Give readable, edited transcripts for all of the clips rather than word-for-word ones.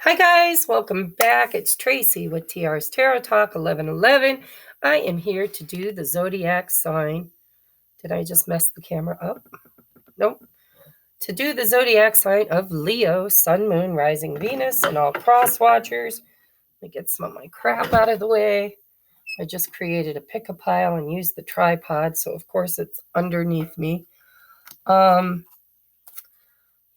Hi guys, welcome back. It's Tracy with TR's Tarot Talk 1111. I am here to do the zodiac sign. Did I just mess the camera up? Nope. To do the zodiac sign of Leo, Sun, Moon, Rising, Venus, and all cross watchers. Let me get some of my crap out of the way. I just created a pick-a-pile and used the tripod, so of course it's underneath me.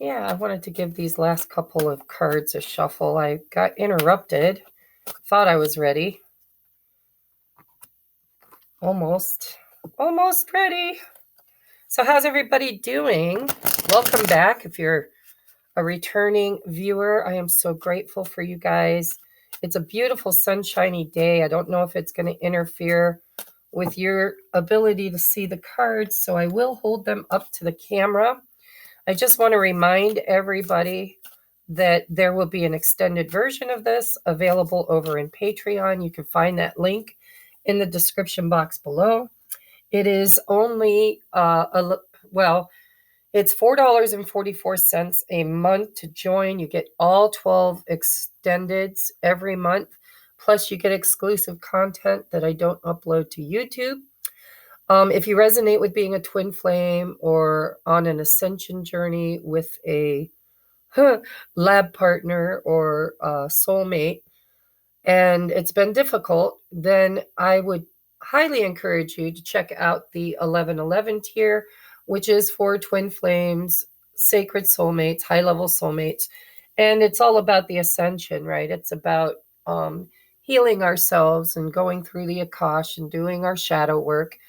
Yeah, I wanted to give these last couple of cards a shuffle. I got interrupted. Thought I was ready. Almost ready. So how's everybody doing? Welcome back. If you're a returning viewer, I am so grateful for you guys. It's a beautiful sunshiny day. I don't know if it's going to interfere with your ability to see the cards, so I will hold them up to the camera. I just want to remind everybody that there will be an extended version of this available over in Patreon. You can find that link in the description box below. It is only, it's $4.44 a month to join. You get all 12 extendeds every month. Plus, you get exclusive content that I don't upload to YouTube. If you resonate with being a twin flame or on an ascension journey with a lab partner or a soulmate, and it's been difficult, then I would highly encourage you to check out the 1111 tier, which is for twin flames, sacred soulmates, high-level soulmates. And it's all about the ascension, right? It's about healing ourselves and going through the Akash and doing our shadow work.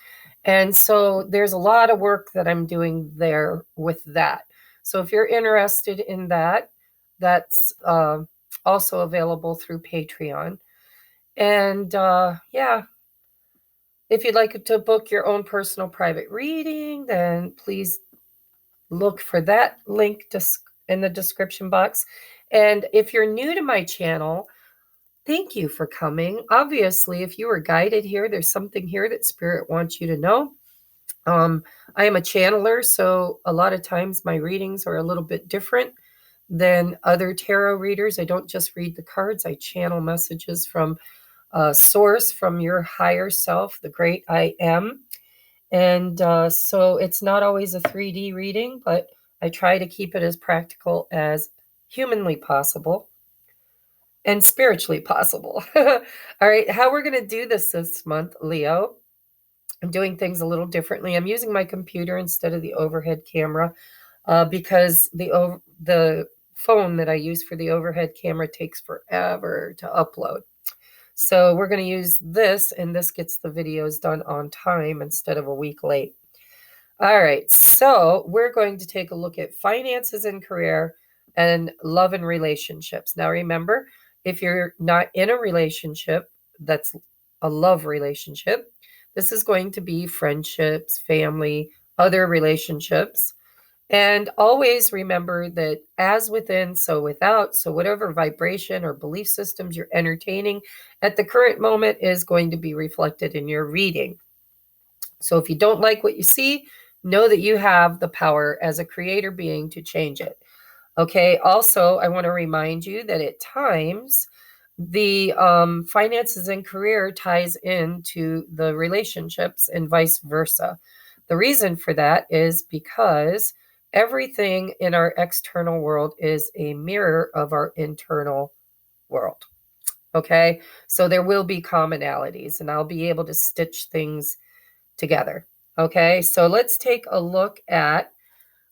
And so there's a lot of work that I'm doing there with that. So if you're interested in that, that's also available through Patreon. And yeah, if you'd like to book your own personal private reading, then please look for that link in the description box. And if you're new to my channel, thank you for coming. Obviously, if you were guided here, there's something here that Spirit wants you to know. I am a channeler, so a lot of times my readings are a little bit different than other tarot readers. I don't just read the cards, I channel messages from source, from your higher self, the great I am. And so it's not always a 3D reading, but I try to keep it as practical as humanly possible and spiritually possible. All right, how we're going to do this month, Leo. I'm doing things a little differently. I'm using my computer instead of the overhead camera because the phone that I use for the overhead camera takes forever to upload. So we're going to use this, and this gets the videos done on time instead of a week late. All right, so we're going to take a look at finances and career and love and relationships. Now remember, if you're not in a relationship that's a love relationship, this is going to be friendships, family, other relationships. And always remember that as within, so without. So whatever vibration or belief systems you're entertaining at the current moment is going to be reflected in your reading. So if you don't like what you see, know that you have the power as a creator being to change it. Okay. Also, I want to remind you that at times the finances and career ties into the relationships and vice versa. The reason for that is because everything in our external world is a mirror of our internal world. Okay, so there will be commonalities, and I'll be able to stitch things together. Okay, so let's take a look at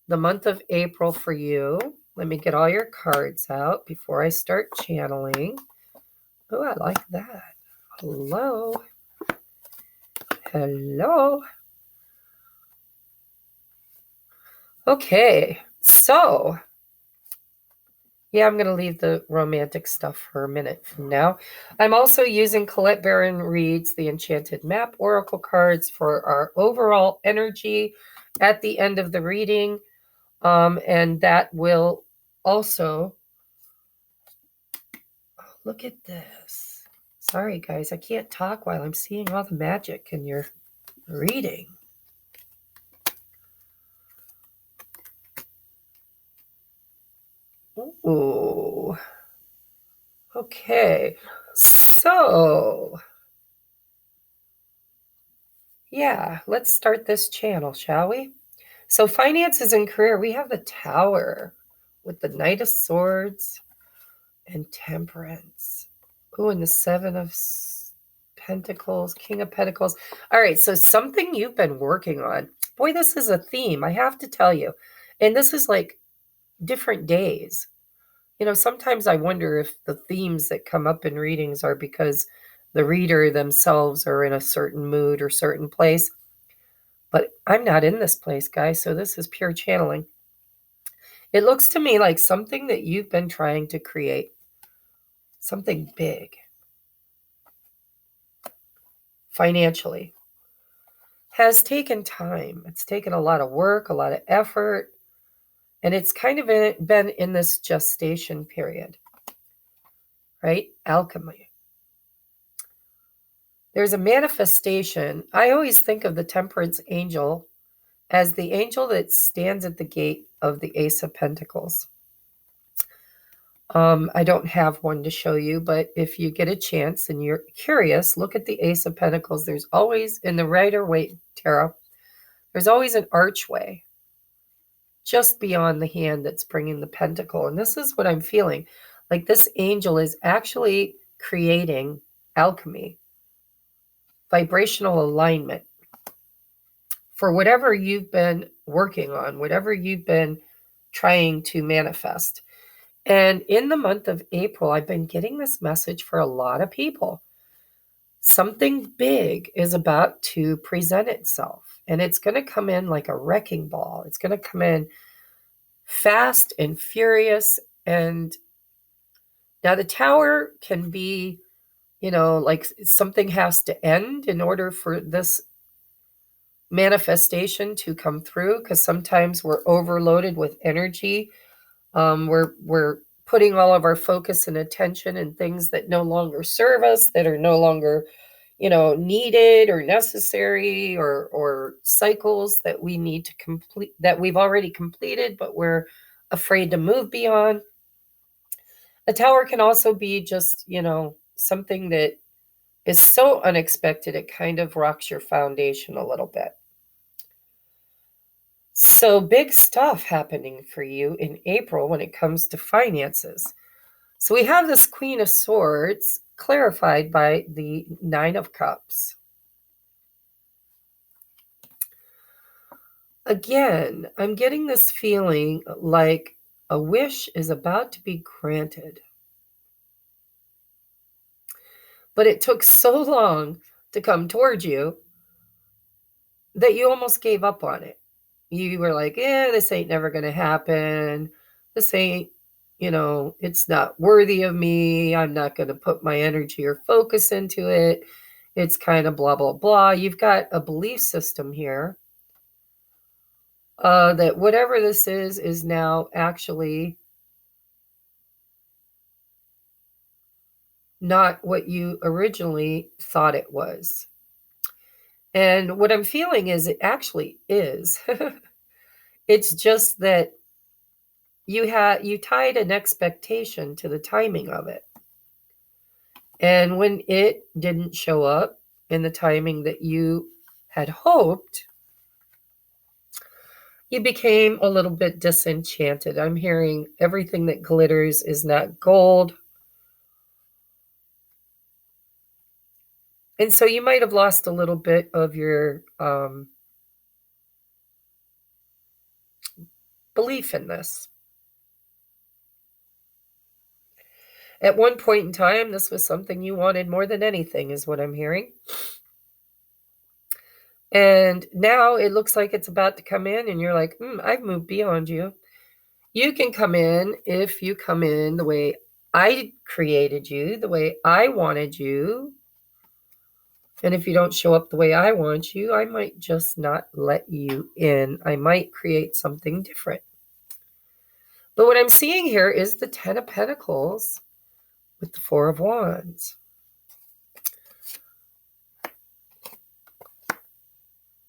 the month of April for you. Let me get all your cards out before I start channeling. Oh, I like that. Hello. Hello. Okay, so yeah, I'm going to leave the romantic stuff for a minute from now. I'm also using Colette Baron Reed's The Enchanted Map Oracle cards for our overall energy at the end of the reading. And that will also, look at this. Sorry, guys, I can't talk while I'm seeing all the magic in your reading. Ooh. Okay, so yeah, let's start this channel, shall we? So finances and career, we have the Tower with the Knight of Swords and Temperance. Oh, and the Seven of Pentacles, King of Pentacles. All right, so something you've been working on. Boy, this is a theme, I have to tell you. And this is like different days. You know, sometimes I wonder if the themes that come up in readings are because the reader themselves are in a certain mood or certain place. But I'm not in this place, guys, so this is pure channeling. It looks to me like something that you've been trying to create, something big, financially, has taken time. It's taken a lot of work, a lot of effort, and it's kind of been in this gestation period, right? Alchemy. There's a manifestation. I always think of the temperance angel as the angel that stands at the gate of the Ace of Pentacles. I don't have one to show you, but if you get a chance and you're curious, look at the Ace of Pentacles. There's always, in the Rider-Waite Tarot, there's always an archway just beyond the hand that's bringing the pentacle. And this is what I'm feeling. Like this angel is actually creating alchemy, vibrational alignment for whatever you've been working on, whatever you've been trying to manifest. And in the month of April, I've been getting this message for a lot of people. Something big is about to present itself, and it's going to come in like a wrecking ball. It's going to come in fast and furious. And now the Tower can be, you know, like something has to end in order for this manifestation to come through, because sometimes we're overloaded with energy. We're putting all of our focus and attention in things that no longer serve us, that are no longer, you know, needed or necessary, or cycles that we need to complete, that we've already completed, but we're afraid to move beyond. A Tower can also be just, you know, something that is so unexpected, it kind of rocks your foundation a little bit. So big stuff happening for you in April when it comes to finances. So we have this Queen of Swords clarified by the Nine of Cups. Again, I'm getting this feeling like a wish is about to be granted. But it took so long to come towards you that you almost gave up on it. You were like, yeah, this ain't never going to happen. This ain't, you know, it's not worthy of me. I'm not going to put my energy or focus into it. It's kind of blah, blah, blah. You've got a belief system here that whatever this is now actually not what you originally thought it was. And what I'm feeling is it actually is. It's just that you tied an expectation to the timing of it. And when it didn't show up in the timing that you had hoped, you became a little bit disenchanted. I'm hearing everything that glitters is not gold. And so you might have lost a little bit of your belief in this. At one point in time, this was something you wanted more than anything, is what I'm hearing. And now it looks like it's about to come in, and you're like, I've moved beyond you. You can come in if you come in the way I created you, the way I wanted you. And if you don't show up the way I want you, I might just not let you in. I might create something different. But what I'm seeing here is the Ten of Pentacles with the Four of Wands.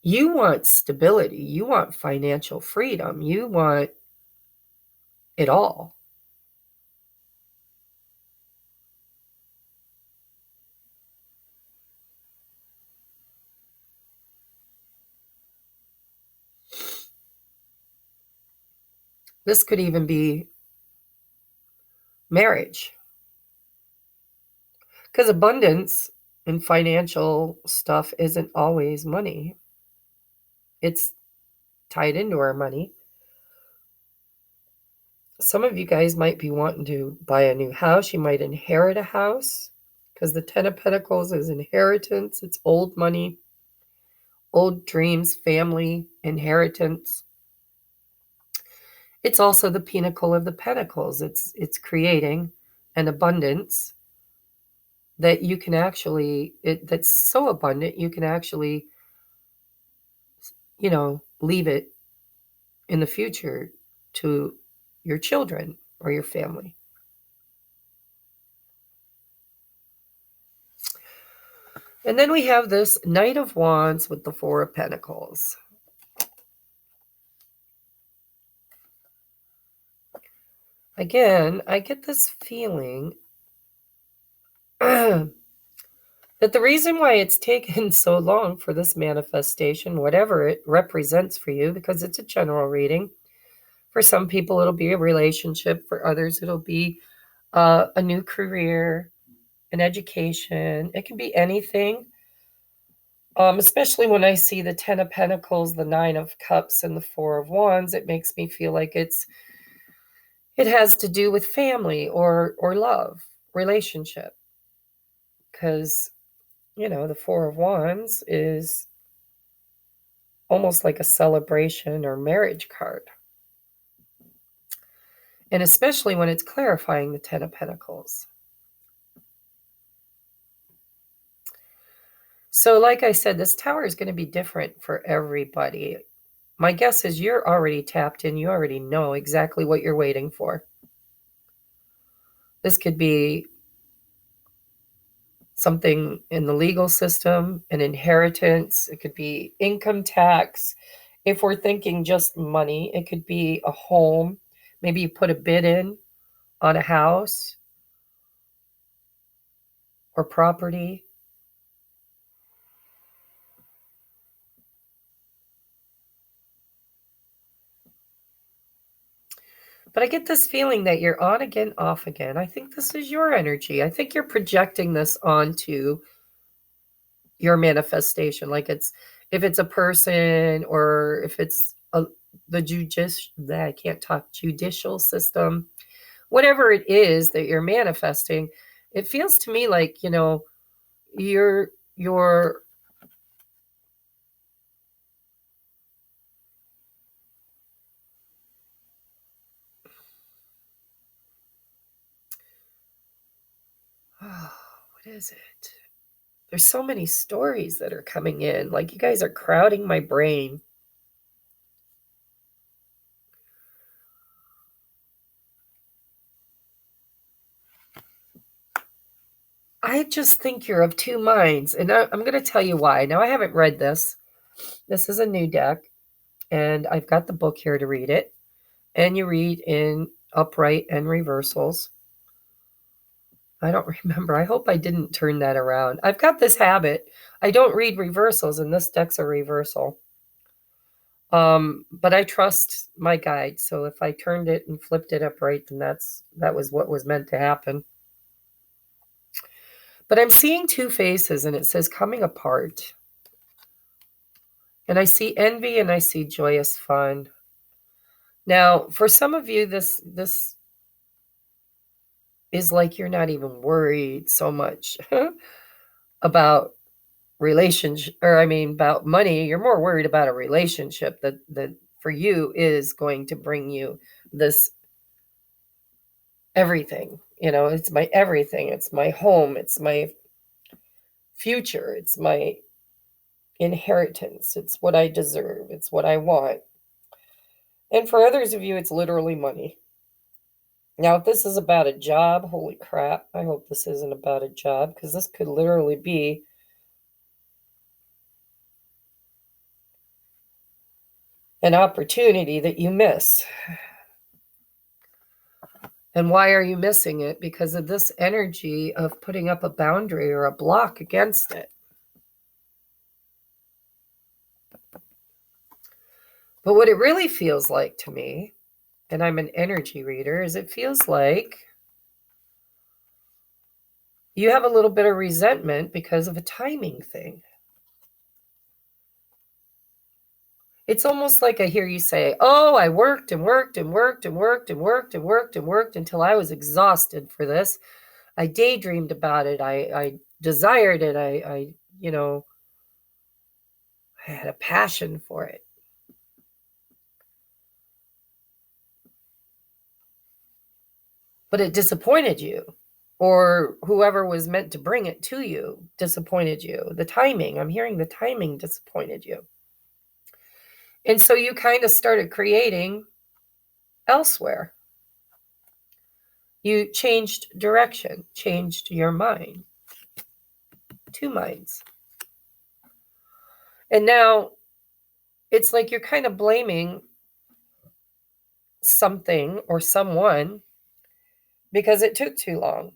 You want stability. You want financial freedom. You want it all. This could even be marriage. Because abundance and financial stuff isn't always money. It's tied into our money. Some of you guys might be wanting to buy a new house. You might inherit a house because the Ten of Pentacles is inheritance. It's old money, old dreams, family, inheritance. It's also the pinnacle of the Pentacles. It's creating an abundance that you can actually, that's so abundant, you can actually, leave it in the future to your children or your family. And then we have this Knight of Wands with the Four of Pentacles. Again, I get this feeling that the reason why it's taken so long for this manifestation, whatever it represents for you, because it's a general reading, for some people it'll be a relationship, for others it'll be a new career, an education. It can be anything. Especially when I see the Ten of Pentacles, the Nine of Cups, and the Four of Wands, it makes me feel like it has to do with family or love, relationship. Because, the Four of Wands is almost like a celebration or marriage card. And especially when it's clarifying the Ten of Pentacles. So like I said, this tower is going to be different for everybody. My guess is you're already tapped in. You already know exactly what you're waiting for. This could be something in the legal system, an inheritance. It could be income tax. If we're thinking just money, it could be a home. Maybe you put a bid in on a house or property. But I get this feeling that you're on again, off again. I think this is your energy. I think you're projecting this onto your manifestation. Like if it's a person or if it's I can't talk, judicial system, whatever it is that you're manifesting, it feels to me like, you're what is it? There's so many stories that are coming in. Like, you guys are crowding my brain. I just think you're of two minds. And I'm going to tell you why. Now, I haven't read this. This is a new deck. And I've got the book here to read it. And you read in upright and reversals. I don't remember. I hope I didn't turn that around. I've got this habit. I don't read reversals, and this deck's a reversal. But I trust my guide. So if I turned it and flipped it upright, then that was what was meant to happen. But I'm seeing two faces, and it says coming apart. And I see envy and I see joyous fun. Now, for some of you, this is like you're not even worried so much about relationship, or about money. You're more worried about a relationship that for you is going to bring you this everything. It's my everything. It's my home. It's my future. It's my inheritance. It's what I deserve. It's what I want. And for others of you, it's literally money. Now, if this is about a job, holy crap, I hope this isn't about a job, because this could literally be an opportunity that you miss. And why are you missing it? Because of this energy of putting up a boundary or a block against it. But what it really feels like to me and I'm an energy reader, is it feels like you have a little bit of resentment because of a timing thing. It's almost like I hear you say, oh, I worked and worked and worked and worked and worked and worked and worked until I was exhausted for this. I daydreamed about it. I desired it. I had a passion for it. But it disappointed you, or whoever was meant to bring it to you disappointed you. The timing, I'm hearing the timing disappointed you. And so you kind of started creating elsewhere. You changed direction, changed your mind. Two minds. And now it's like you're kind of blaming something or someone because it took too long.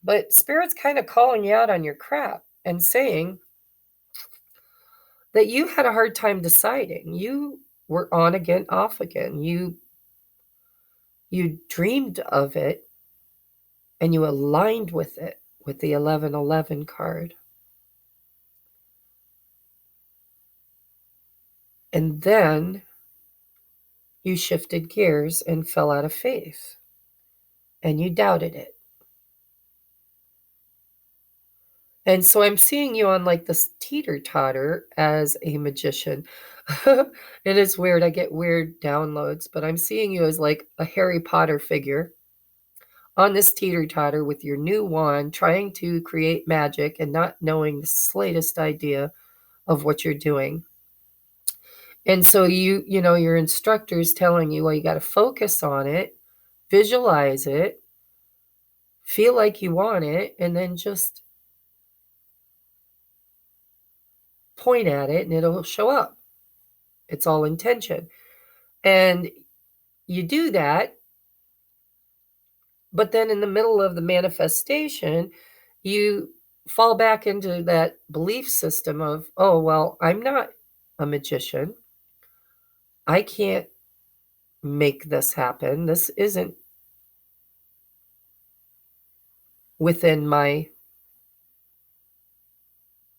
But Spirit's kind of calling you out on your crap and saying that you had a hard time deciding. You were on again, off again. You dreamed of it and you aligned with it with the 1111 card. And then you shifted gears and fell out of faith and you doubted it. And so I'm seeing you on like this teeter-totter as a magician. It is weird. I get weird downloads, but I'm seeing you as like a Harry Potter figure on this teeter-totter with your new wand, trying to create magic and not knowing the slightest idea of what you're doing. And so your instructor's telling you, well, you got to focus on it, visualize it, feel like you want it, and then just point at it and it'll show up. It's all intention. And you do that, but then in the middle of the manifestation, you fall back into that belief system of, oh, well, I'm not a magician. I can't make this happen. This isn't within my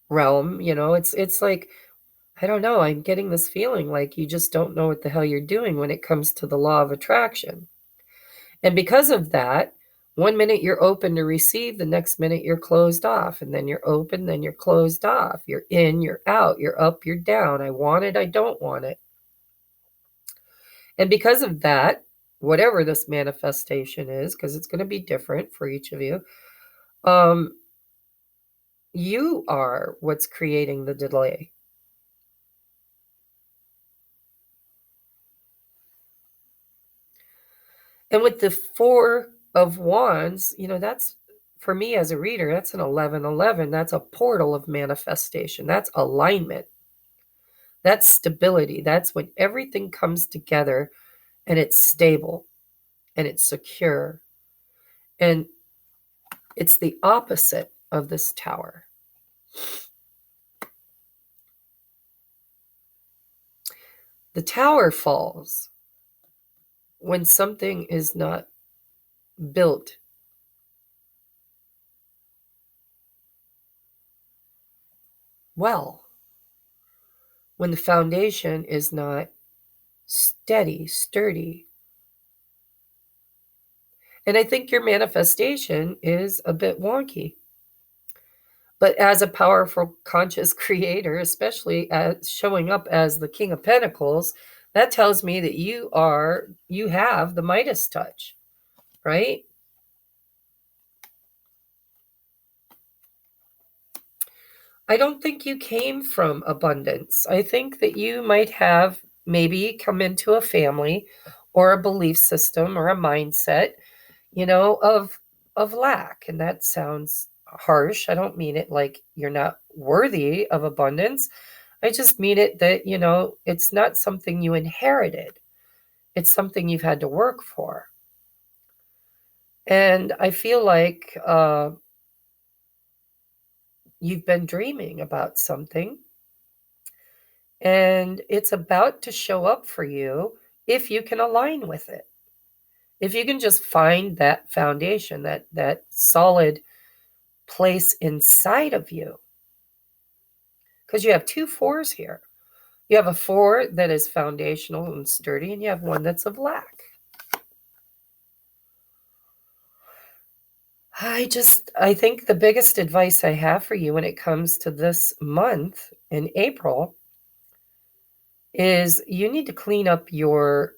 realm. It's like, I don't know, I'm getting this feeling like you just don't know what the hell you're doing when it comes to the law of attraction. And because of that, one minute you're open to receive, the next minute you're closed off, and then you're open, then you're closed off. You're in, you're out, you're up, you're down. I want it, I don't want it. And because of that, whatever this manifestation is, because it's going to be different for each of you, you are what's creating the delay. And with the Four of Wands, that's, for me as a reader, that's an 1111. That's a portal of manifestation. That's alignment. That's stability. That's when everything comes together and it's stable and it's secure. And it's the opposite of this Tower. The Tower falls when something is not built well, when the foundation is not steady, sturdy. And I think your manifestation is a bit wonky. But as a powerful conscious creator, especially as showing up as the King of Pentacles, that tells me that you have the Midas touch, right? I don't think you came from abundance. I think that you might have maybe come into a family or a belief system or a mindset, of lack. And that sounds harsh. I don't mean it like you're not worthy of abundance. I just mean it that, it's not something you inherited. It's something you've had to work for. And I feel like you've been dreaming about something and it's about to show up for you if you can align with it. If you can just find that foundation, that solid place inside of you. Because you have 2 4s here. You have a 4 that is foundational and sturdy, and you have one that's of lack. I think the biggest advice I have for you when it comes to this month in April is you need to clean up your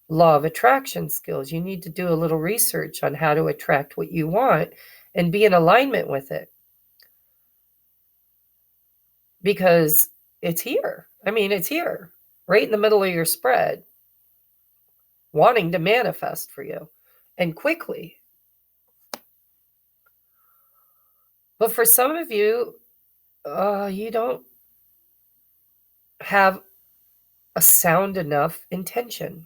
law of attraction skills. You need to do a little research on how to attract what you want and be in alignment with it. Because it's here. I mean, it's here, right in the middle of your spread, wanting to manifest for you, and quickly. But for some of you, you don't have a sound enough intention.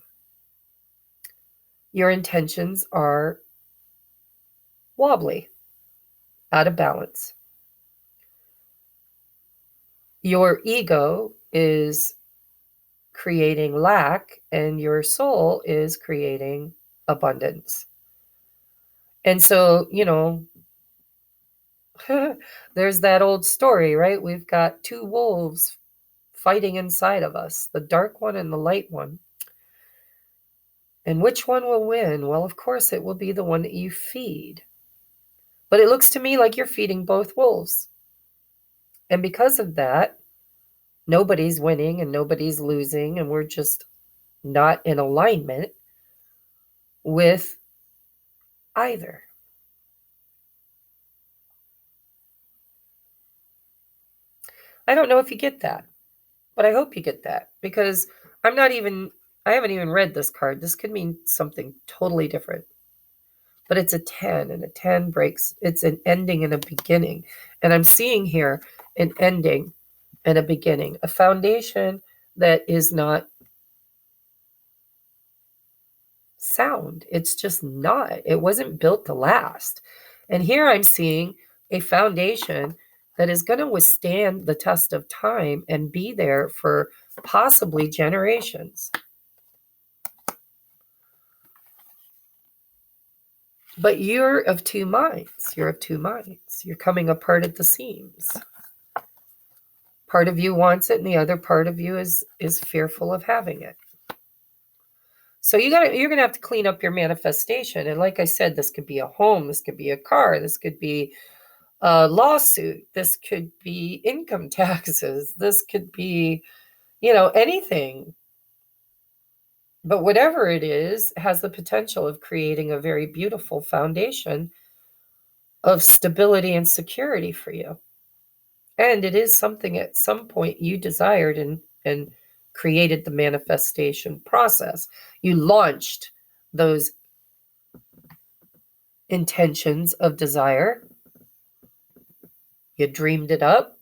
Your intentions are wobbly, out of balance. Your ego is creating lack, and your soul is creating abundance. And so, there's that old story, right? We've got 2 wolves fighting inside of us, the dark one and the light one. And which one will win? Well, of course, it will be the one that you feed. But it looks to me like you're feeding both wolves. And because of that, nobody's winning and nobody's losing, and we're just not in alignment with either. I don't know if you get that, but I hope you get that, because I haven't even read this card. This could mean something totally different. But it's a 10, and a 10 breaks. It's an ending and a beginning. And I'm seeing here an ending and a beginning, a foundation that is not sound. It's just not. It wasn't built to last. And here I'm seeing a foundation that is going to withstand the test of time and be there for possibly generations. But you're of 2 minds. You're of 2 minds. You're coming apart at the seams. Part of you wants it, and the other part of you is fearful of having it. So you're going to have to clean up your manifestation. And like I said, this could be a home, this could be a car, this could be a lawsuit, this could be income taxes, this could be, anything. But whatever it is has the potential of creating a very beautiful foundation of stability and security for you. And it is something at some point you desired and created the manifestation process. You launched those intentions of desire. You dreamed it up.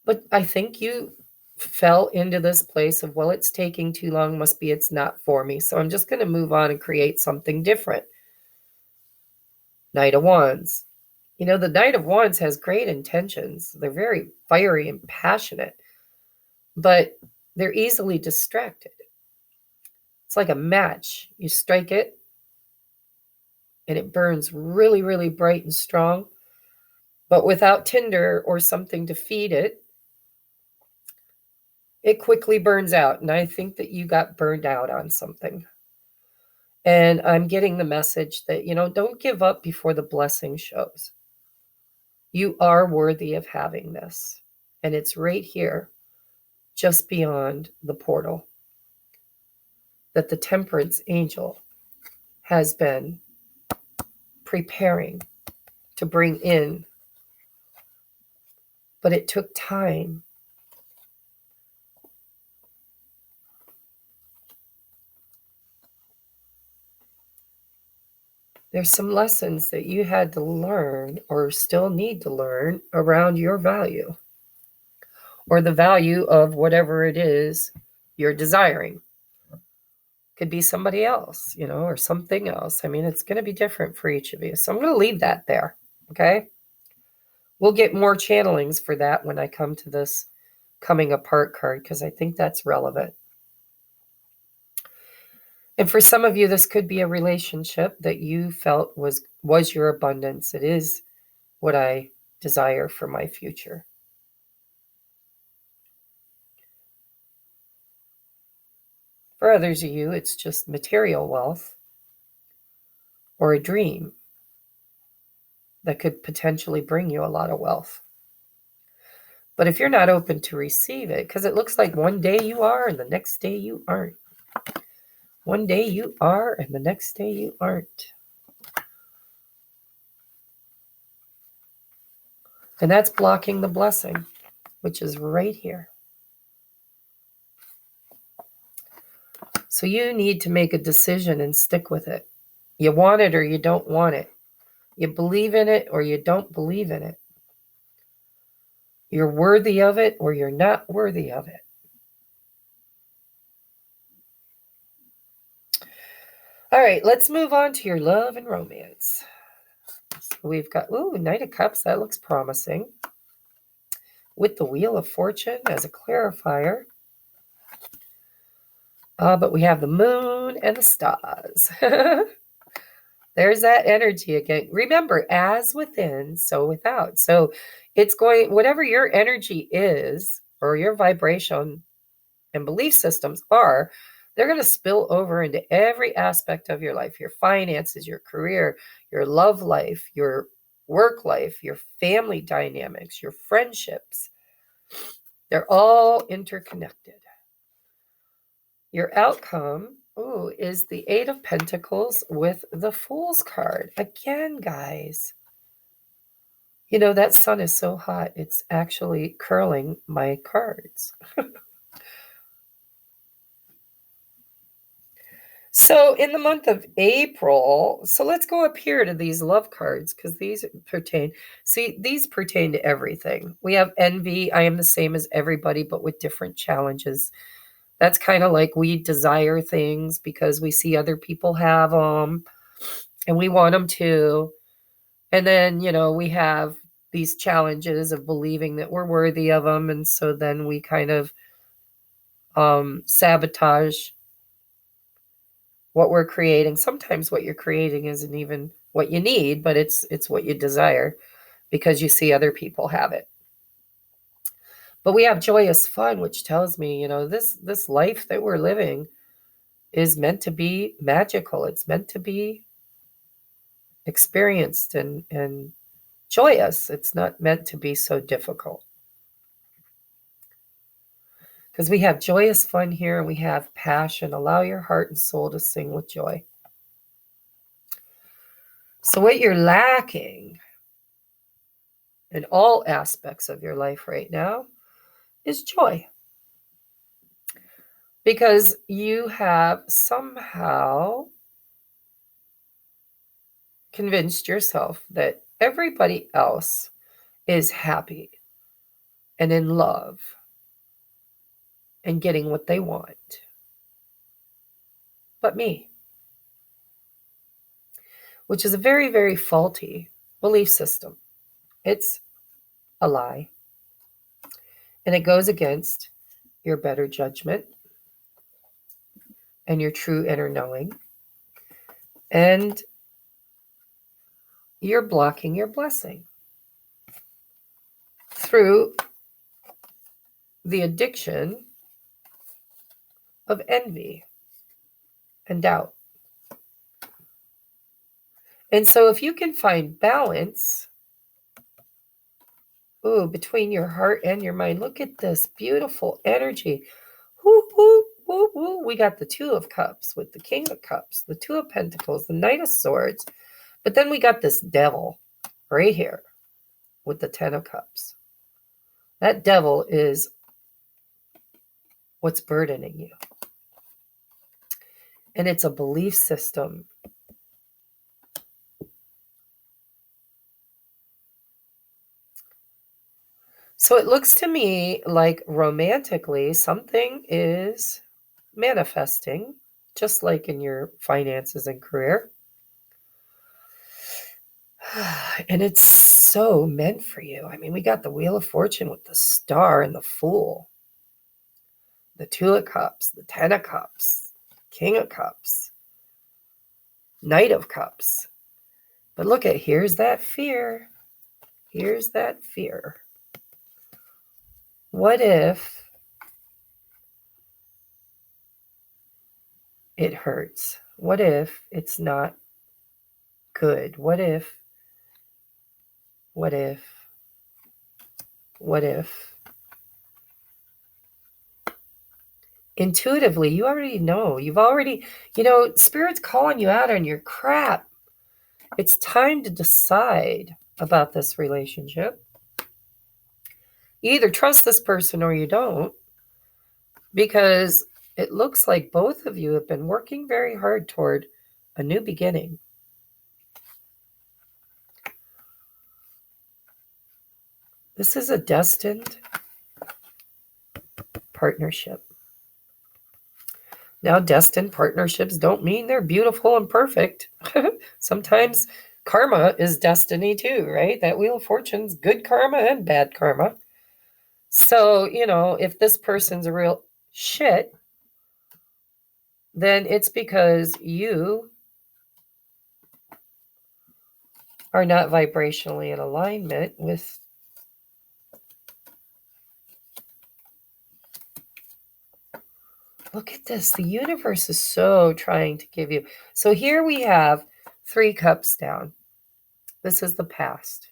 But I think you fell into this place of, well, it's taking too long, must be it's not for me. So I'm just going to move on and create something different. Knight of Wands. The Knight of Wands has great intentions. They're very fiery and passionate, but they're easily distracted. It's like a match. You strike it, and it burns really, really bright and strong. But without tinder or something to feed it, it quickly burns out. And I think that you got burned out on something. And I'm getting the message that, don't give up before the blessing shows. You are worthy of having this. And it's right here, just beyond the portal, that the Temperance Angel has been preparing to bring in. But it took time. There's some lessons that you had to learn or still need to learn around your value or the value of whatever it is you're desiring. Could be somebody else, or something else. I mean, it's going to be different for each of you. So I'm going to leave that there, okay? We'll get more channelings for that when I come to this coming apart card because I think that's relevant. And for some of you, this could be a relationship that you felt was your abundance. It is what I desire for my future. For others of you, it's just material wealth or a dream that could potentially bring you a lot of wealth. But if you're not open to receive it, because it looks like one day you are and the next day you aren't. One day you are and the next day you aren't. And that's blocking the blessing, which is right here. So you need to make a decision and stick with it. You want it or you don't want it. You believe in it or you don't believe in it. You're worthy of it or you're not worthy of it. All right, let's move on to your love and romance. We've got, Knight of Cups. That looks promising. With the Wheel of Fortune as a clarifier. But we have the moon and the stars. There's that energy again. Remember, as within, so without. So it's going, whatever your energy is, or your vibration and belief systems are, they're going to spill over into every aspect of your life, your finances, your career, your love life, your work life, your family dynamics, your friendships. They're all interconnected. Your outcome, is the Eight of Pentacles with the Fool's card. Again, guys, you know, that sun is so hot, it's actually curling my cards. So in the month of April, so let's go up here to these love cards because these pertain to everything. We have envy. I am the same as everybody, but with different challenges. That's kind of like we desire things because we see other people have them and we want them too. And then, we have these challenges of believing that we're worthy of them. And so then we kind of sabotage what we're creating. Sometimes what you're creating isn't even what you need, but it's what you desire because you see other people have it. But we have joyous fun, which tells me, this life that we're living is meant to be magical. It's meant to be experienced and joyous. It's not meant to be so difficult. Because we have joyous fun here and we have passion. Allow your heart and soul to sing with joy. So what you're lacking in all aspects of your life right now is joy. Because you have somehow convinced yourself that everybody else is happy and in love and getting what they want. But me. Which is a very, very faulty belief system. It's a lie. And it goes against your better judgment and your true inner knowing. And you're blocking your blessing through the addiction of envy and doubt. And so if you can find balance, between your heart and your mind, look at this beautiful energy. Woo, woo, woo, woo. We got the Two of Cups with the King of Cups, the Two of Pentacles, the Knight of Swords. But then we got this devil right here with the Ten of Cups. That devil is what's burdening you. And it's a belief system. So it looks to me like romantically something is manifesting, just like in your finances and career. And it's so meant for you. I mean, we got the Wheel of Fortune with the Star and the Fool. the Two of Cups, the Ten of Cups, King of Cups, Knight of Cups. But look at, here's that fear. Here's that fear. What if it hurts? What if it's not good? What if? Intuitively, you already know. You've already, Spirit's calling you out on your crap. It's time to decide about this relationship. You either trust this person or you don't, because it looks like both of you have been working very hard toward a new beginning. This is a destined partnership. Now, destined partnerships don't mean they're beautiful and perfect. Sometimes karma is destiny too, right? That Wheel of Fortune's good karma and bad karma. So, if this person's a real shit, then it's because you are not vibrationally in alignment with Look at this. The universe is so trying to give you. So here we have 3 cups down. This is the past.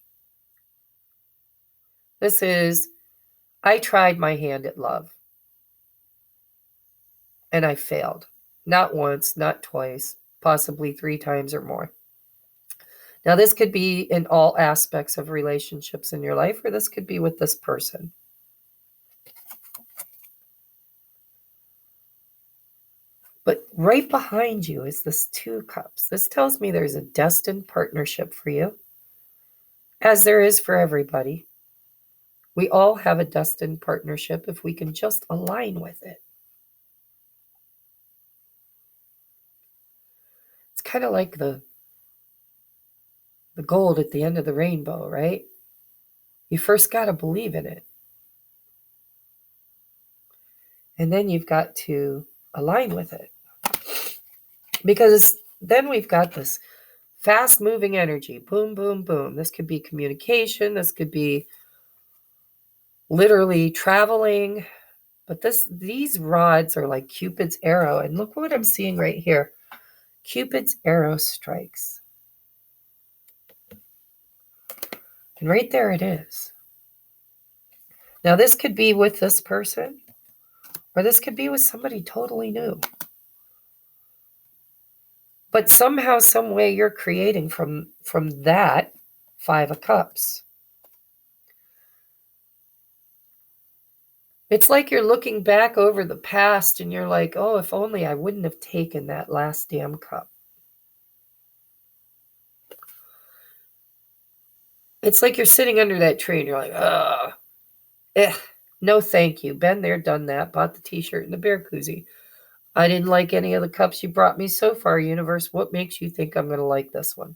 This is, I tried my hand at love. And I failed. Not once, not twice, possibly 3 times or more. Now, this could be in all aspects of relationships in your life, or this could be with this person. But right behind you is this 2 cups. This tells me there's a destined partnership for you, as there is for everybody. We all have a destined partnership if we can just align with it. It's kind of like the gold at the end of the rainbow, right? You first got to believe in it. And then you've got to align with it. Because then we've got this fast moving energy. Boom, boom, boom. This could be communication. This could be literally traveling. But these rods are like Cupid's arrow. And look what I'm seeing right here. Cupid's arrow strikes. And right there it is. Now, this could be with this person, or this could be with somebody totally new. But somehow, some way, you're creating from that 5 of Cups. It's like you're looking back over the past and you're like, oh, if only I wouldn't have taken that last damn cup. It's like you're sitting under that tree and you're like, no thank you. Been there, done that, bought the t-shirt and the bear koozie. I didn't like any of the cups you brought me so far, universe. What makes you think I'm going to like this one?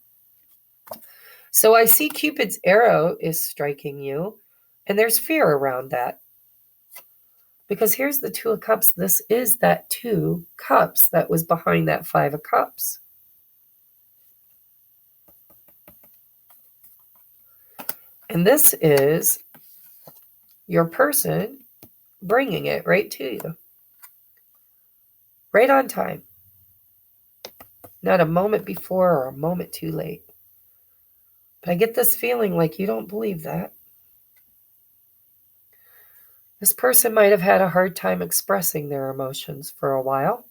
So I see Cupid's arrow is striking you, and there's fear around that. Because here's the 2 of Cups. This is that 2 cups that was behind that 5 of Cups. And this is your person bringing it right to you. Right on time. Not a moment before or a moment too late. But I get this feeling like you don't believe that. This person might have had a hard time expressing their emotions for a while.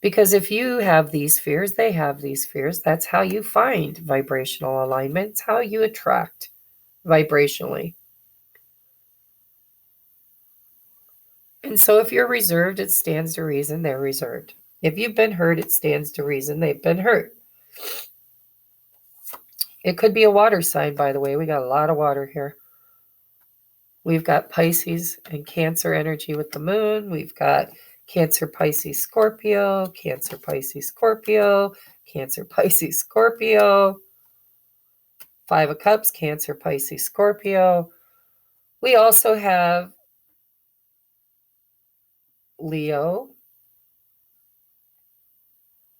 Because if you have these fears, they have these fears. That's how you find vibrational alignment. It's how you attract vibrationally. And so if you're reserved, it stands to reason they're reserved. If you've been hurt, it stands to reason they've been hurt. It could be a water sign, by the way. We got a lot of water here. We've got Pisces and Cancer energy with the moon. We've got Cancer, Pisces, Scorpio, Cancer, Pisces, Scorpio, Cancer, Pisces, Scorpio. 5 of Cups, Cancer, Pisces, Scorpio. We also have Leo,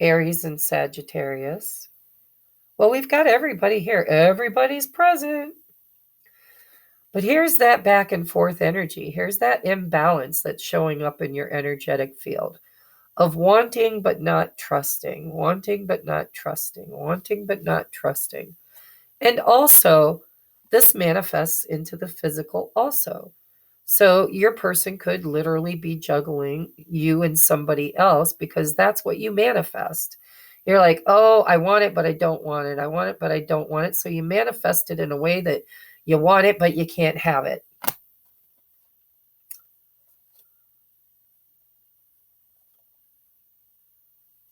Aries, and Sagittarius. Well, we've got everybody here. Everybody's present. But here's that back and forth energy. Here's that imbalance that's showing up in your energetic field of wanting but not trusting, wanting but not trusting, wanting but not trusting. And also, this manifests into the physical also. So your person could literally be juggling you and somebody else because that's what you manifest. You're like, oh, I want it, but I don't want it. I want it, but I don't want it. So you manifest it in a way that you want it, but you can't have it.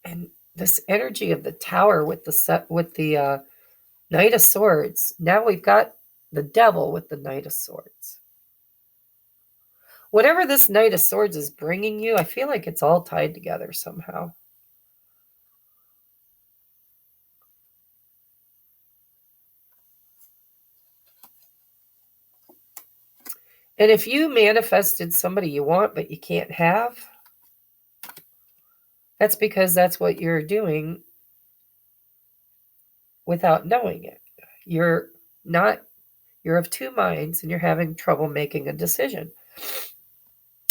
And this energy of the Tower with the Knight of Swords. Now we've got the Devil with the Knight of Swords. Whatever this Knight of Swords is bringing you, I feel like it's all tied together somehow. And if you manifested somebody you want but you can't have, that's because that's what you're doing without knowing it. You're of two minds and you're having trouble making a decision.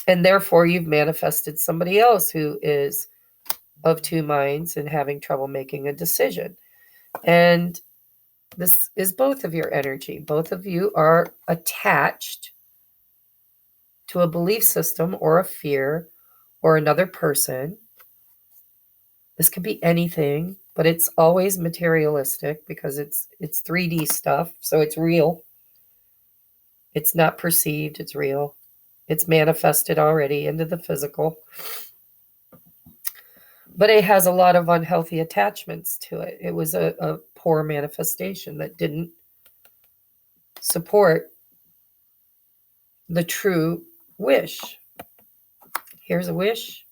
And therefore you've manifested somebody else who is of two minds and having trouble making a decision. And this is both of your energy. Both of you are attached to a belief system or a fear or another person. This could be anything, but it's always materialistic because it's 3D stuff, so it's real. It's not perceived, it's real. It's manifested already into the physical. But it has a lot of unhealthy attachments to it. It was a poor manifestation that didn't support the true wish. Here's a wish.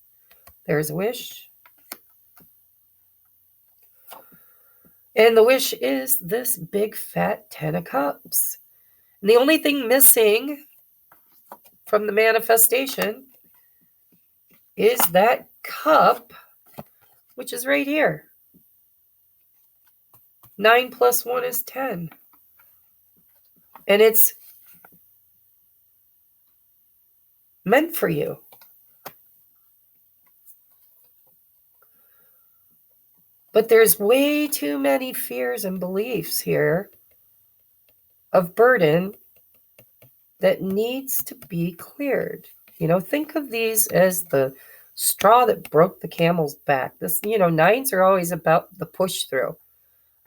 There's a wish. And the wish is this big fat 10 of cups. And the only thing missing from the manifestation is that cup, which is right here. 9 plus 1 is 10. And it's meant for you. But there's way too many fears and beliefs here of burden that needs to be cleared. Think of these as the straw that broke the camel's back. Nines are always about the push through.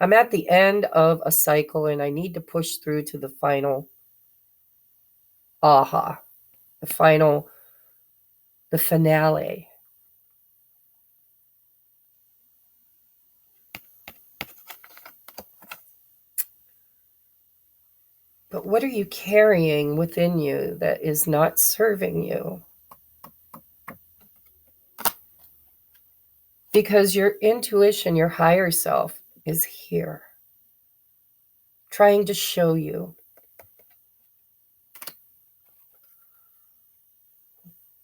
I'm at the end of a cycle and I need to push through to the final aha, the finale. But what are you carrying within you that is not serving you? Because your intuition, your higher self, is here, trying to show you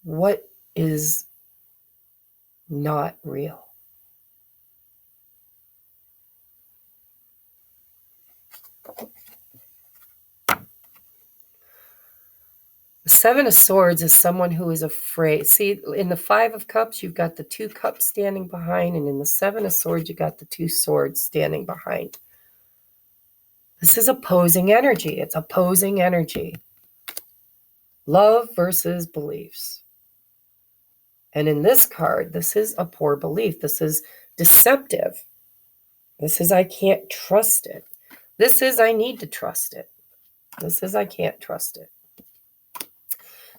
what is not real. The Seven of Swords is someone who is afraid. See, in the Five of Cups, you've got the 2 cups standing behind, and in the Seven of Swords, you got the 2 swords standing behind. This is opposing energy. It's opposing energy. Love versus beliefs. And in this card, this is a poor belief. This is deceptive. This is I can't trust it. This is I need to trust it. This is I can't trust it.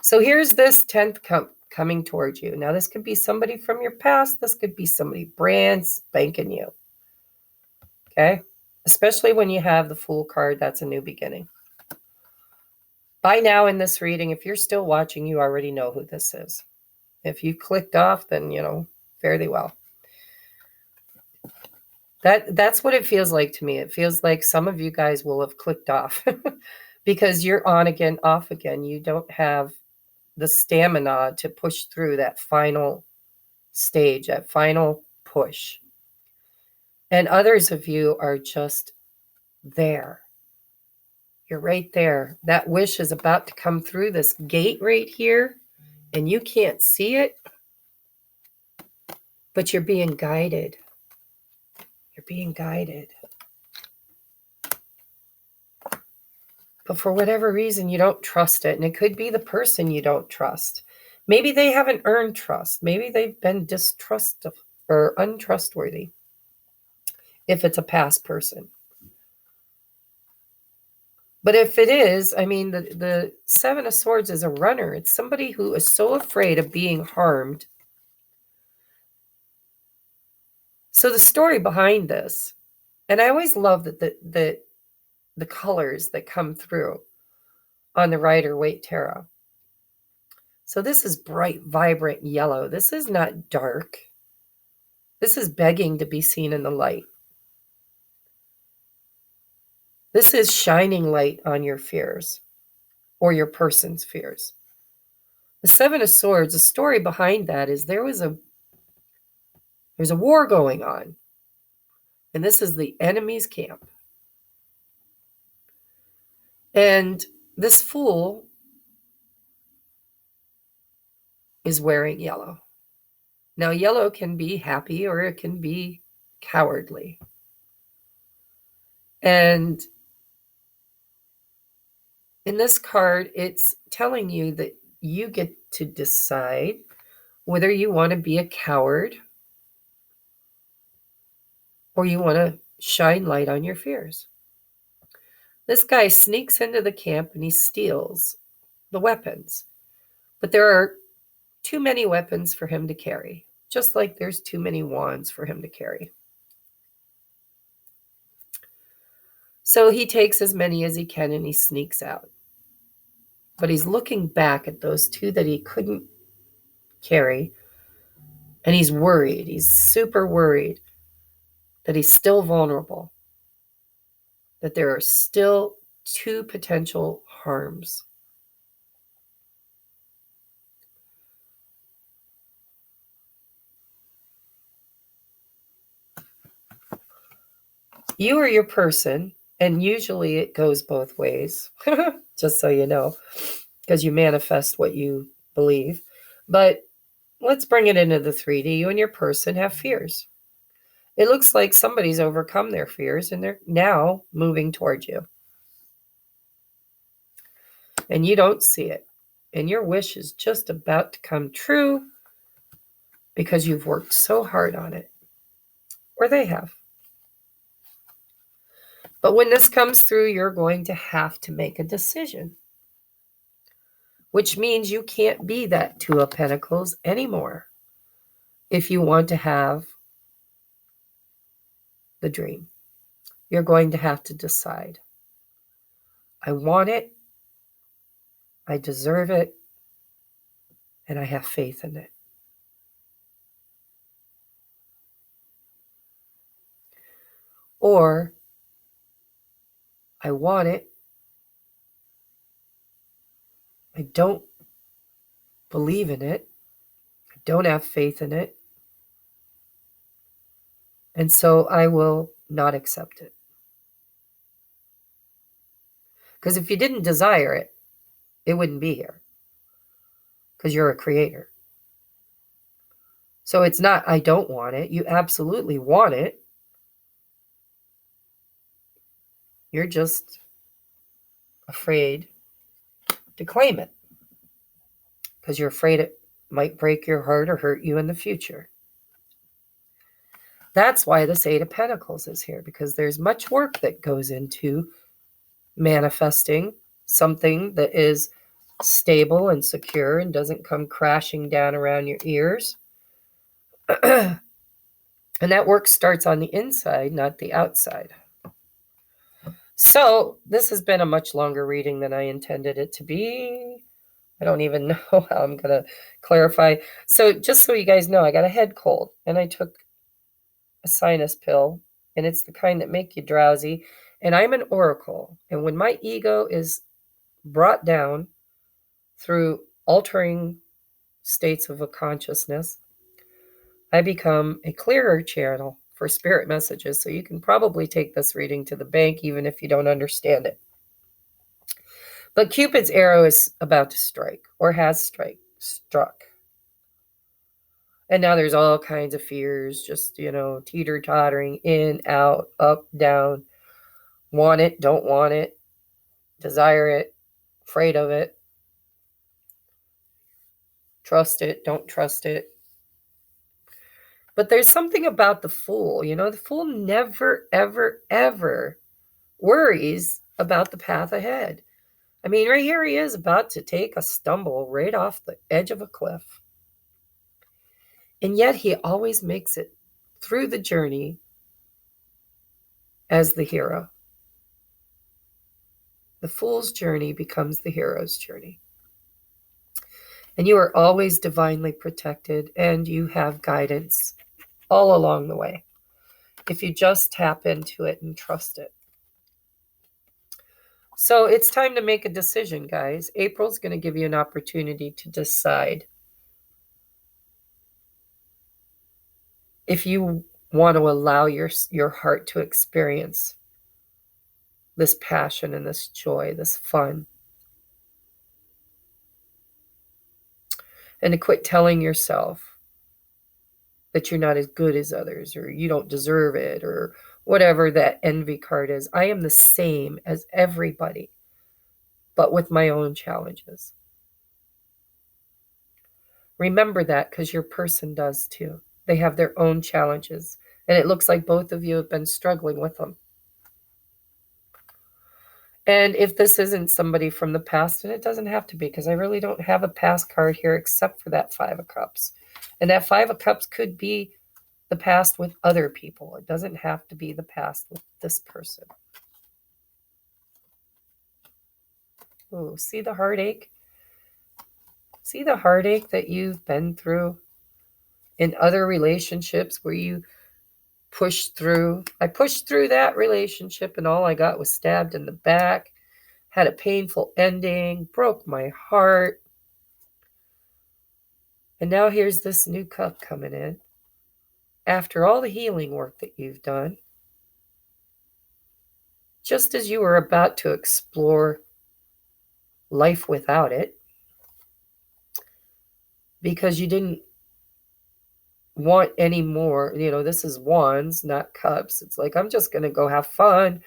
So here's this 10th coming towards you. Now, this could be somebody from your past. This could be somebody brand spanking new. Okay? Especially when you have the Fool card, that's a new beginning. By now in this reading, if you're still watching, you already know who this is. If you clicked off, then, fare thee well. That's what it feels like to me. It feels like some of you guys will have clicked off because you're on again, off again. You don't have the stamina to push through that final stage, that final push. And others of you are just there. You're right there. That wish is about to come through this gate right here, and you can't see it, but you're being guided. You're being guided. But for whatever reason, you don't trust it. And it could be the person you don't trust. Maybe they haven't earned trust. Maybe they've been distrustful or untrustworthy, if it's a past person. But if it is, I mean, the Seven of Swords is a runner. It's somebody who is so afraid of being harmed. So the story behind this, and I always love that the colors that come through on the Rider-Waite Tarot. So this is bright, vibrant yellow. This is not dark. This is begging to be seen in the light. This is shining light on your fears or your person's fears. The Seven of Swords, the story behind that is there's a war going on. And this is the enemy's camp. And this fool is wearing yellow. Now, yellow can be happy or it can be cowardly. And in this card, it's telling you that you get to decide whether you want to be a coward or you want to shine light on your fears. This guy sneaks into the camp and he steals the weapons. But there are too many weapons for him to carry, just like there's too many wands for him to carry. So he takes as many as he can and he sneaks out. But he's looking back at those two that he couldn't carry, and he's worried. He's super worried that he's still vulnerable, that there are still two potential harms. You are your person, and usually it goes both ways, just so you know, because you manifest what you believe. But let's bring it into the 3D. You and your person have fears. It looks like somebody's overcome their fears and they're now moving towards you. And you don't see it. And your wish is just about to come true because you've worked so hard on it. Or they have. But when this comes through, you're going to have to make a decision. Which means you can't be that Two of Pentacles anymore if you want to have the dream. You're going to have to decide. I want it. I deserve it. And I have faith in it. Or I want it. I don't believe in it. I don't have faith in it. And so I will not accept it. Because if you didn't desire it, it wouldn't be here. Because you're a creator. So it's not, I don't want it. You absolutely want it. You're just afraid to claim it. Because you're afraid it might break your heart or hurt you in the future. That's why this Eight of Pentacles is here. Because there's much work that goes into manifesting something that is stable and secure and doesn't come crashing down around your ears. And that work starts on the inside, not the outside. So this has been a much longer reading than I intended it to be. I don't even know how I'm going to clarify. So just so you guys know, I got a head cold and I took a sinus pill, and it's the kind that make you drowsy. And I'm an oracle. And when my ego is brought down through altering states of a consciousness, I become a clearer channel for spirit messages. So you can probably take this reading to the bank even if you don't understand it. But Cupid's arrow is about to strike, or has struck. And now there's all kinds of fears, just, teeter-tottering, in, out, up, down, want it, don't want it, desire it, afraid of it, trust it, don't trust it. But there's something about the Fool. The Fool never, ever, ever worries about the path ahead. I mean, right here he is about to take a stumble right off the edge of a cliff. And yet he always makes it through the journey as the hero. The Fool's journey becomes the hero's journey. And you are always divinely protected, and you have guidance all along the way if you just tap into it and trust it. So it's time to make a decision, guys. April's going to give you an opportunity to decide if you want to allow your heart to experience this passion and this joy, this fun. And to quit telling yourself that you're not as good as others, or you don't deserve it, or whatever that envy card is. I am the same as everybody, but with my own challenges. Remember that, because your person does too. They have their own challenges, and it looks like both of you have been struggling with them. And if this isn't somebody from the past, and it doesn't have to be, because I really don't have a past card here except for that Five of Cups. And that Five of Cups could be the past with other people. It doesn't have to be the past with this person. Oh, see the heartache? See the heartache that you've been through in other relationships where you pushed through. I pushed through that relationship, and all I got was stabbed in the back, had a painful ending, broke my heart. And now here's this new cup coming in. After all the healing work that you've done, just as you were about to explore life without it, because you didn't want any more, this is wands, not cups. It's like, I'm just going to go have fun,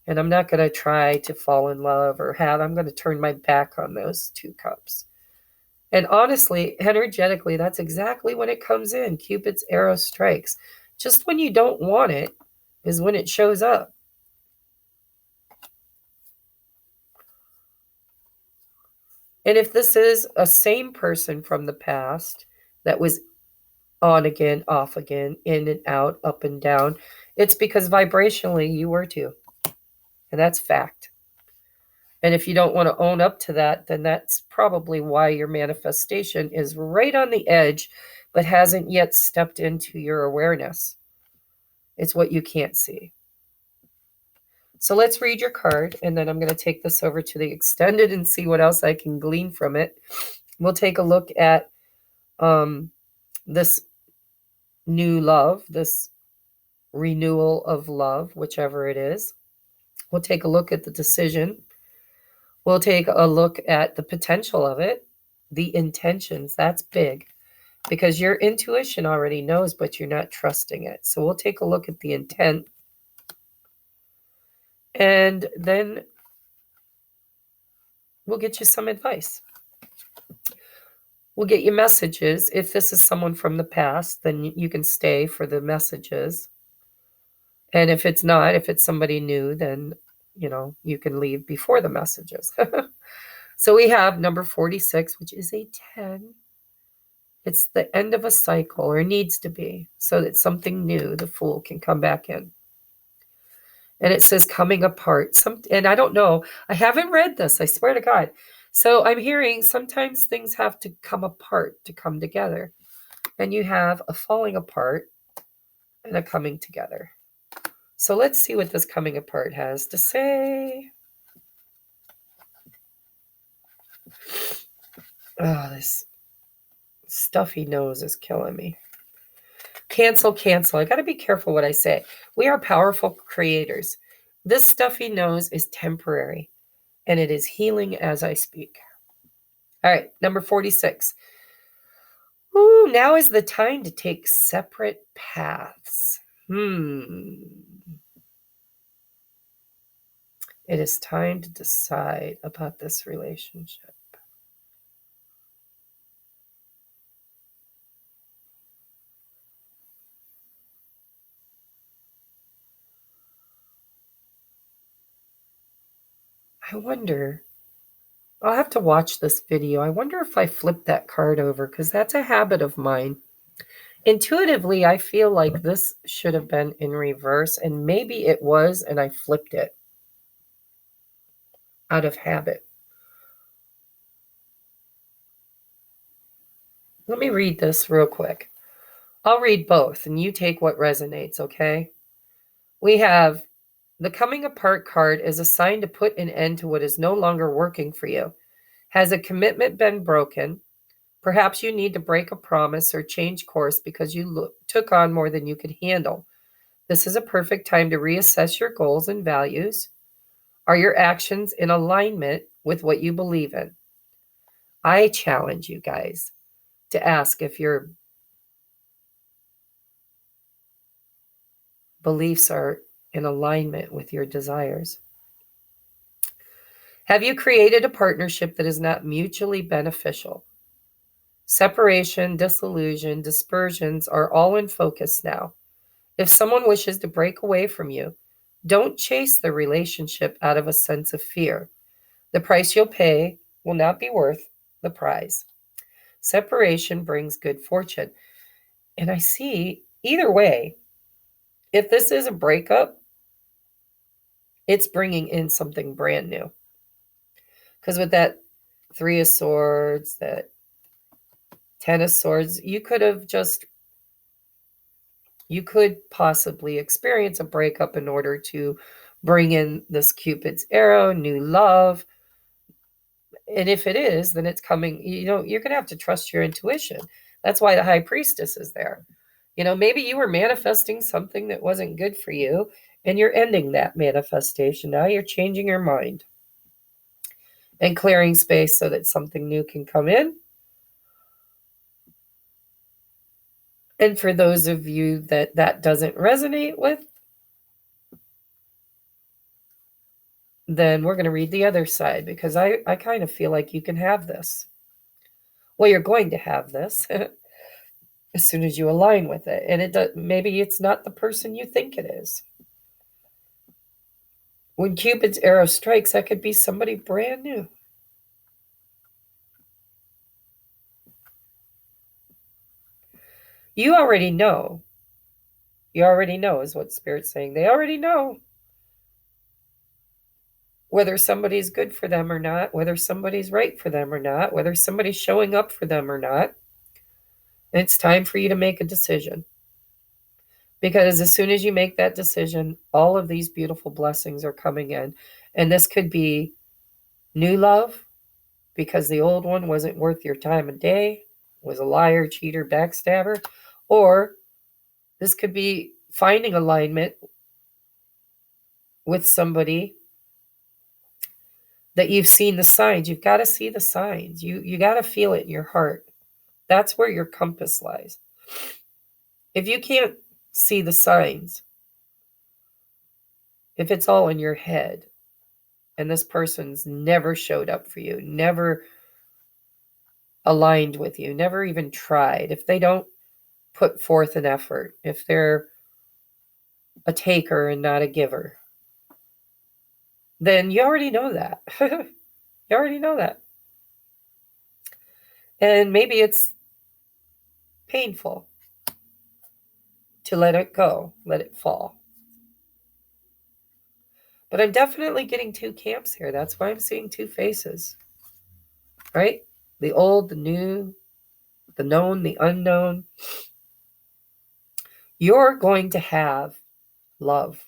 and I'm not going to try to fall in love I'm going to turn my back on those two cups. And honestly, energetically, that's exactly when it comes in. Cupid's arrow strikes. Just when you don't want it is when it shows up. And if this is a same person from the past that was on again, off again, in and out, up and down, it's because vibrationally you were too. And that's fact. And if you don't want to own up to that, then that's probably why your manifestation is right on the edge, but hasn't yet stepped into your awareness. It's what you can't see. So let's read your card, and then I'm going to take this over to the extended and see what else I can glean from it. We'll take a look at this new love, this renewal of love, whichever it is. We'll take a look at the decision. We'll take a look at the potential of it, the intentions. That's big, because your intuition already knows, but you're not trusting it. So we'll take a look at the intent. And then we'll get you some advice. We'll get you messages. If this is someone from the past, then you can stay for the messages. And if it's not, if it's somebody new, then, you can leave before the messages. So we have number 46, which is a 10. It's the end of a cycle, or needs to be, so that something new, the Fool, can come back in. And it says coming apart. And I don't know. I haven't read this. I swear to God. So I'm hearing sometimes things have to come apart to come together. And you have a falling apart and a coming together. So let's see what this coming apart has to say. Oh, this stuffy nose is killing me. Cancel, cancel. I got to be careful what I say. We are powerful creators. This stuffy nose is temporary, and it is healing as I speak. All right, number 46. Ooh, now is the time to take separate paths. It is time to decide about this relationship. I wonder, I'll have to watch this video. I wonder if I flip that card over, because that's a habit of mine. Intuitively, I feel like this should have been in reverse, and maybe it was, and I flipped it out of habit. Let me read this real quick. I'll read both, and you take what resonates, okay? We have the coming apart card is a sign to put an end to what is no longer working for you. Has a commitment been broken? Perhaps you need to break a promise or change course because you took on more than you could handle. This is a perfect time to reassess your goals and values. Are your actions in alignment with what you believe in? I challenge you guys to ask if your beliefs are in alignment with your desires. Have you created a partnership that is not mutually beneficial? Separation, disillusion, dispersions are all in focus now. If someone wishes to break away from you, don't chase the relationship out of a sense of fear. The price you'll pay will not be worth the prize. Separation brings good fortune. And I see either way, if this is a breakup, it's bringing in something brand new. Because with that Three of Swords, that Ten of Swords, you could possibly experience a breakup in order to bring in this Cupid's arrow, new love. And if it is, then it's coming, you're going to have to trust your intuition. That's why the High Priestess is there. Maybe you were manifesting something that wasn't good for you, and you're ending that manifestation. Now you're changing your mind and clearing space so that something new can come in. And for those of you that doesn't resonate with, then we're going to read the other side, because I kind of feel like you can have this. Well, you're going to have this as soon as you align with it. And maybe it's not the person you think it is. When Cupid's arrow strikes, that could be somebody brand new. You already know. You already know is what Spirit's saying. They already know whether somebody's good for them or not, whether somebody's right for them or not, whether somebody's showing up for them or not. And it's time for you to make a decision. Because as soon as you make that decision, all of these beautiful blessings are coming in. And this could be new love, because the old one wasn't worth your time of day, was a liar, cheater, backstabber. Or this could be finding alignment with somebody that you've seen the signs. You've got to see the signs. You got to feel it in your heart. That's where your compass lies. If you can't see the signs, if it's all in your head, and this person's never showed up for you, never aligned with you, never even tried, if they don't put forth an effort, if they're a taker and not a giver, then you already know that. You already know that. And maybe it's painful to let it go, let it fall. But I'm definitely getting two camps here. That's why I'm seeing two faces, right? The old, the new, the known, the unknown. You're going to have love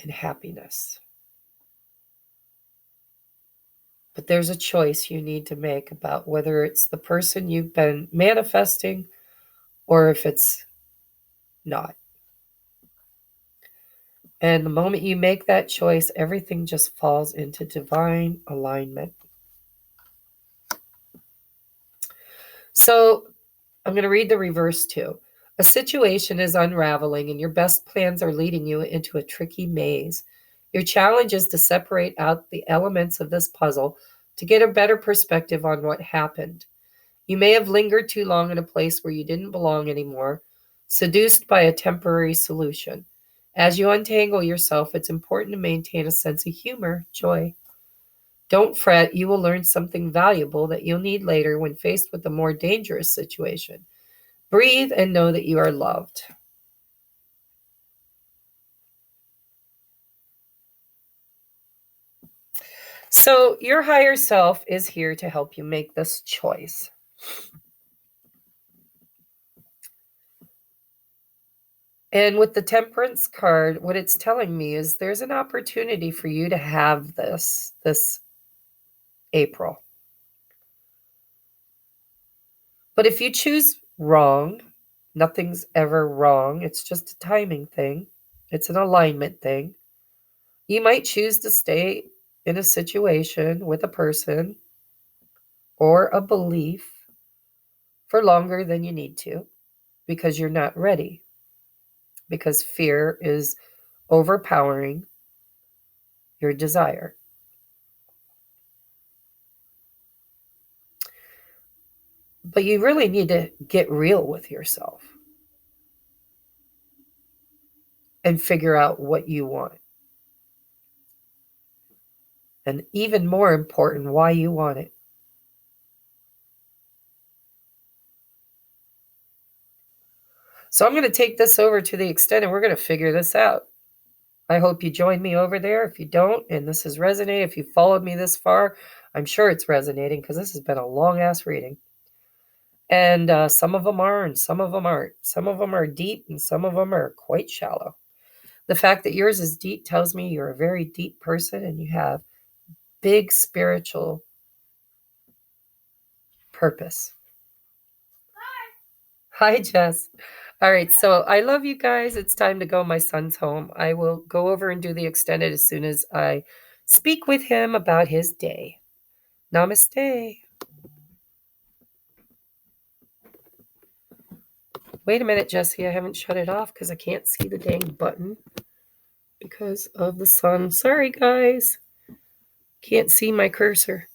and happiness. But there's a choice you need to make about whether it's the person you've been manifesting or if it's not. And the moment you make that choice, everything just falls into divine alignment. So I'm going to read the reverse too. A situation is unraveling and your best plans are leading you into a tricky maze. Your challenge is to separate out the elements of this puzzle to get a better perspective on what happened. You may have lingered too long in a place where you didn't belong anymore, seduced by a temporary solution. As you untangle yourself, it's important to maintain a sense of humor, joy. Don't fret, you will learn something valuable that you'll need later when faced with a more dangerous situation. Breathe and know that you are loved. So, your higher self is here to help you make this choice. And with the Temperance card, what it's telling me is there's an opportunity for you to have this April. But if you choose wrong, nothing's ever wrong. It's just a timing thing. It's an alignment thing. You might choose to stay in a situation with a person or a belief for longer than you need to because you're not ready, because fear is overpowering your desire. But you really need to get real with yourself and figure out what you want. And even more important, why you want it. So I'm going to take this over to the extent and we're going to figure this out. I hope you join me over there. If you don't, and this has resonated, if you followed me this far, I'm sure it's resonating because this has been a long-ass reading. And some of them are and some of them aren't. Some of them are deep and some of them are quite shallow. The fact that yours is deep tells me you're a very deep person and you have big spiritual purpose. Hi, Jess. All right, so I love you guys. It's time to go. My son's home. I will go over and do the extended as soon as I speak with him about his day. Namaste. Wait a minute, Jesse. I haven't shut it off because I can't see the dang button because of the sun. Sorry, guys. Can't see my cursor.